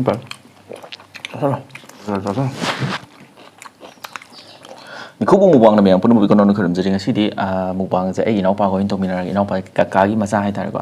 봐. 살아. 살아. 이코보 무방나 매양 puno bikono kharum jering sidi mukbang je ai inau pa ko in tominara inau pa kakagi macha hai tar ko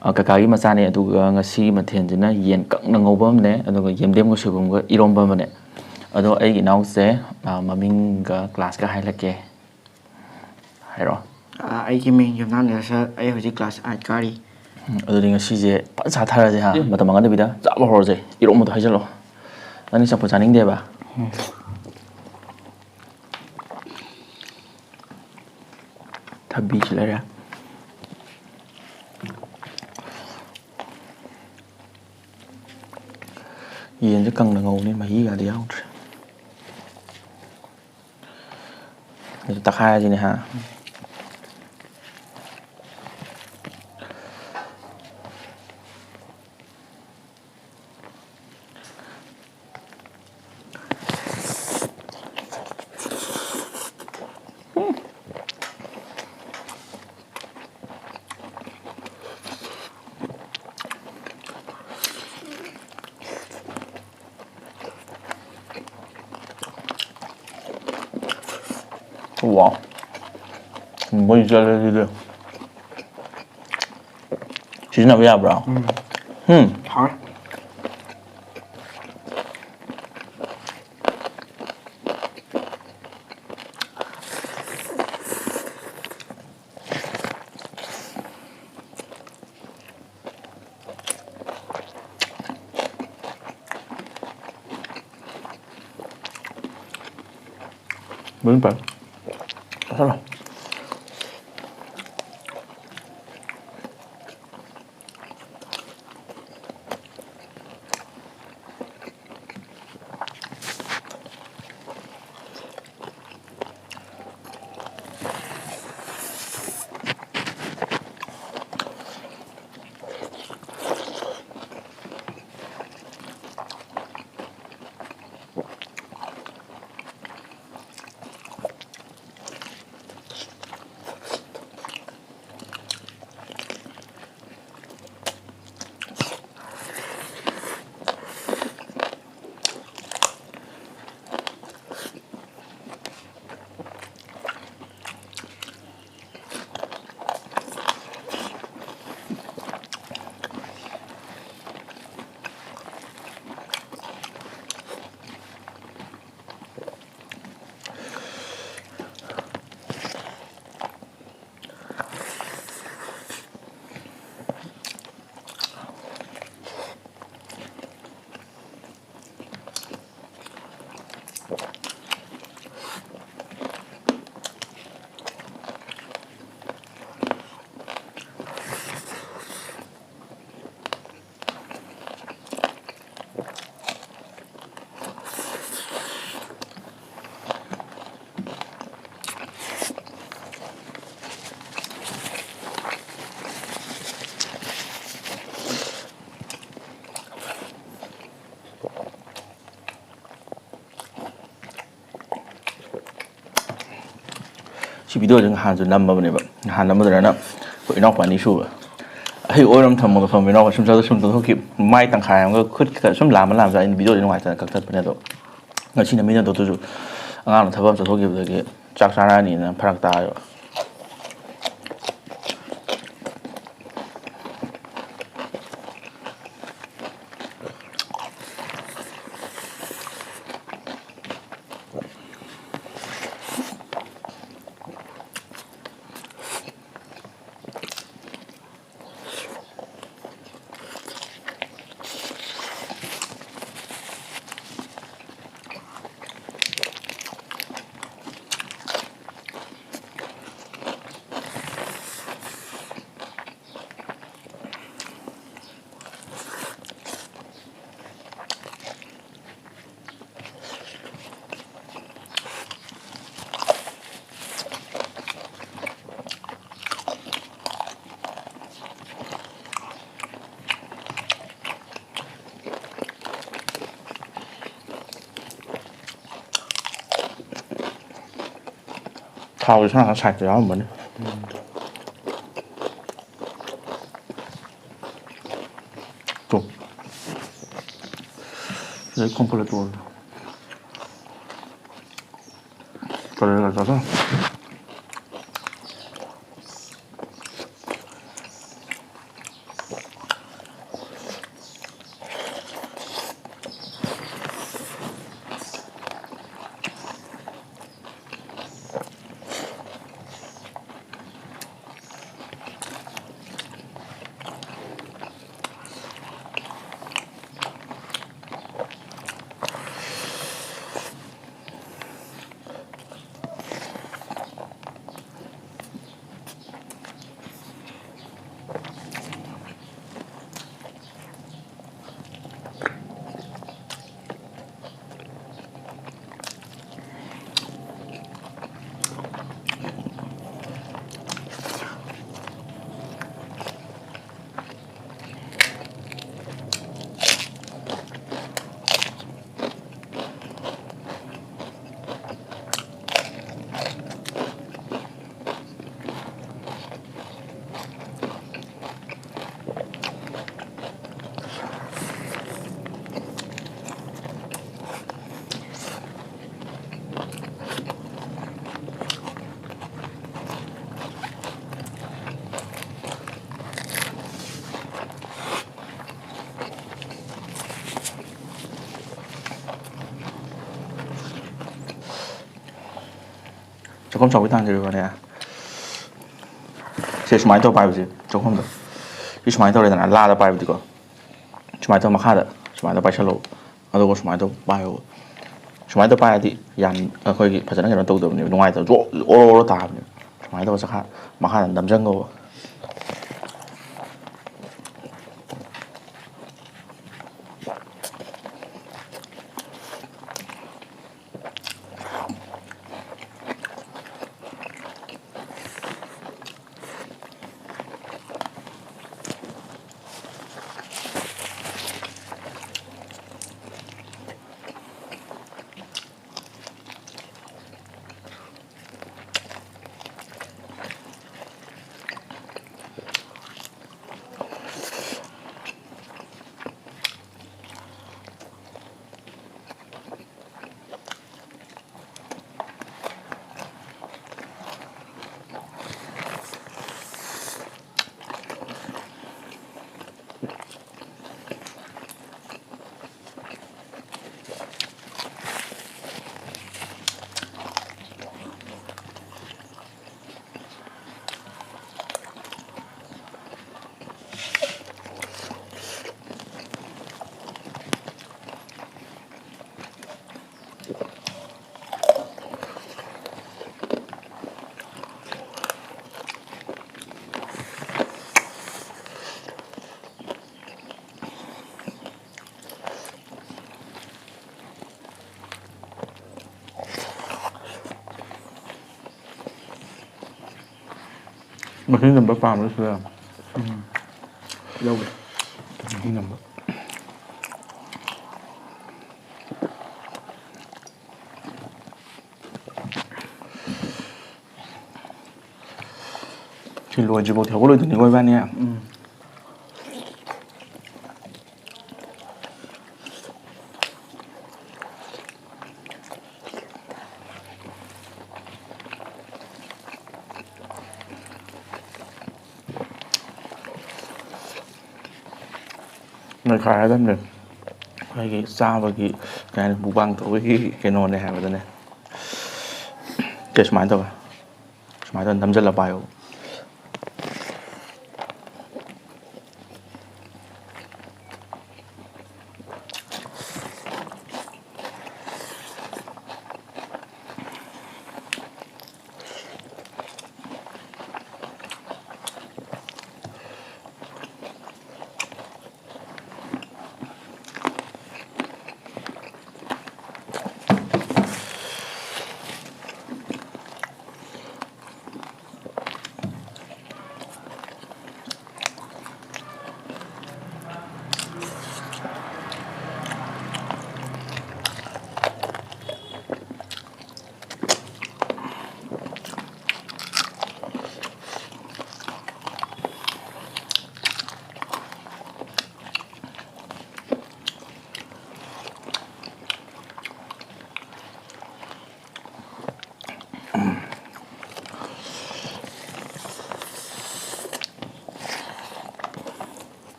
kakagi macha ne aduga ngasi mathen jina yen kakna ngobam ne aduga yemdem ko subum ko iromba mane ado ai inau se maming ga class ka hai lake hairo ai ki ming yum nan sa ai hoji class 8 kari ado ring si je pa sa thara je ha matamanga de bida cha ba hor je irom mo hai jalo ani sa po chaning de ba Thabi chila Yên chứ cần là ngầu nên mà ý gà đi không tắc hai gì này hả Wow. Bây giờ là gì được? Chị nào vậy bro? Hả? Đúng vậy. Sao rồi? Chị video chừng hàn rồi năm mà này bạn hàn năm mà rồi đó vậy nó quản lý số hay ôi năm thầm một phần với nó và xung tôi kịp mai tăng khai nó khứt cả xung làm nó làm ra video bên ngoài các thật bên này đó ngày xin là mấy nhân tôi rồi anh làm thầm cho tôi kịp cái chắc ra này là phát ta rồi thao cho nó sạch rồi đó mình lấy không phải là tôi cái này là sao đó 조금 저기 당기를 거래야 제 주마이도 봐야지 조금 더 이 주마이도를 난 라다 봐야지 이거 주마이도 막 하다 주마이도 빠셔로 아도 주마이도 봐요 주마이도 봐야지 얀 거기 파잖아 그런 또 없네 농아이도 오로로 다 하네 주마이도 막 하다 남전 거 mà khi nằm bắp phàm nữa xưa lâu rồi khi nằm thì lùi chỉ một thiếu có lùi từ những ngôi van nha người khai lắm rồi cái sao và cái bù băng của cái nón này hàng này cái smile thôi nằm rất là bài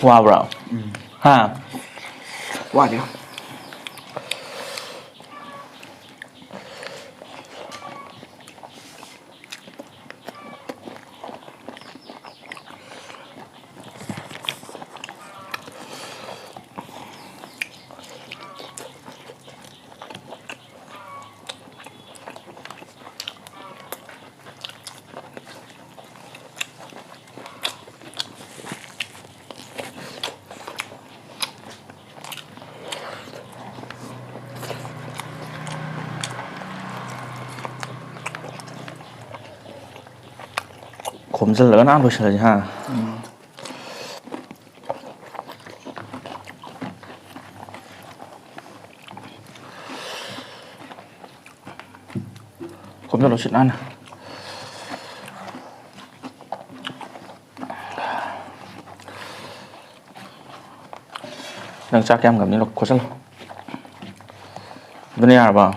와ꯕ꯭ꯔꯥ ꯍꯥ 와요. ꯈꯣꯝꯖꯤꯜꯂꯒ ꯅꯍꯥꯟ ꯂꯣꯏꯁꯤꯜꯂꯁꯤ ꯍꯥ ꯈꯣꯝꯖꯤꯜꯂꯣ ꯁꯤꯠ ꯅꯥꯟꯅ ꯅꯪ ꯆꯥꯛ ꯀꯌꯥꯝ ꯉꯝꯅꯤ ꯈꯣꯠꯆꯜꯂꯣ ꯑꯗꯨꯅ ꯌꯥꯔꯕ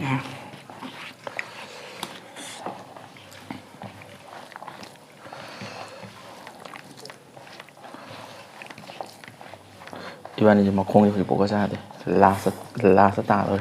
이반이제 막 공이 우리 뭐가 자야 돼 라스 따로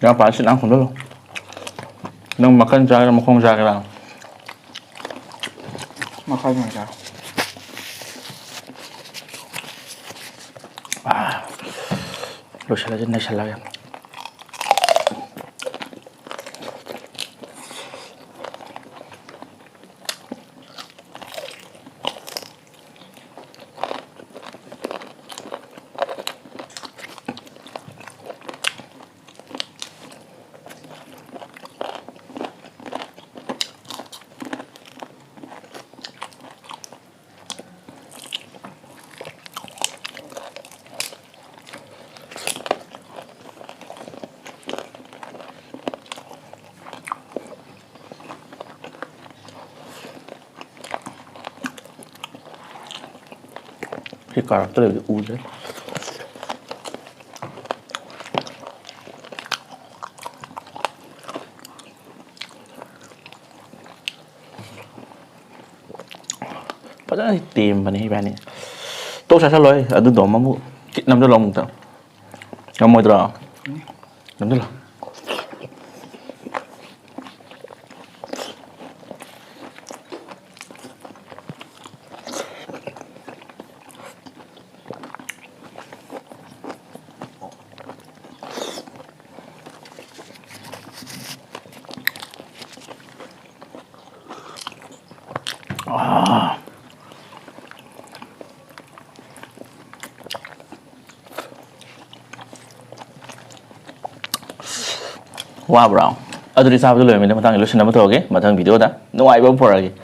Yang pasin aku dulu. Nang makan jaga makong jaga lang. Makan aja. Loisella jenna shalla. Cái cà rốt này u đấy. Padahal tìm mà này bạn này. Tôi sẽ lôi ở đường mà mu nằm trong lòng tao. Không mồi đó. Nằm trong lòng. 와 브라운. 아들이 사업을 하면 마땅히 로션 한번 더 하게. 마땅히 비디오다. 너무 아이버 보라게.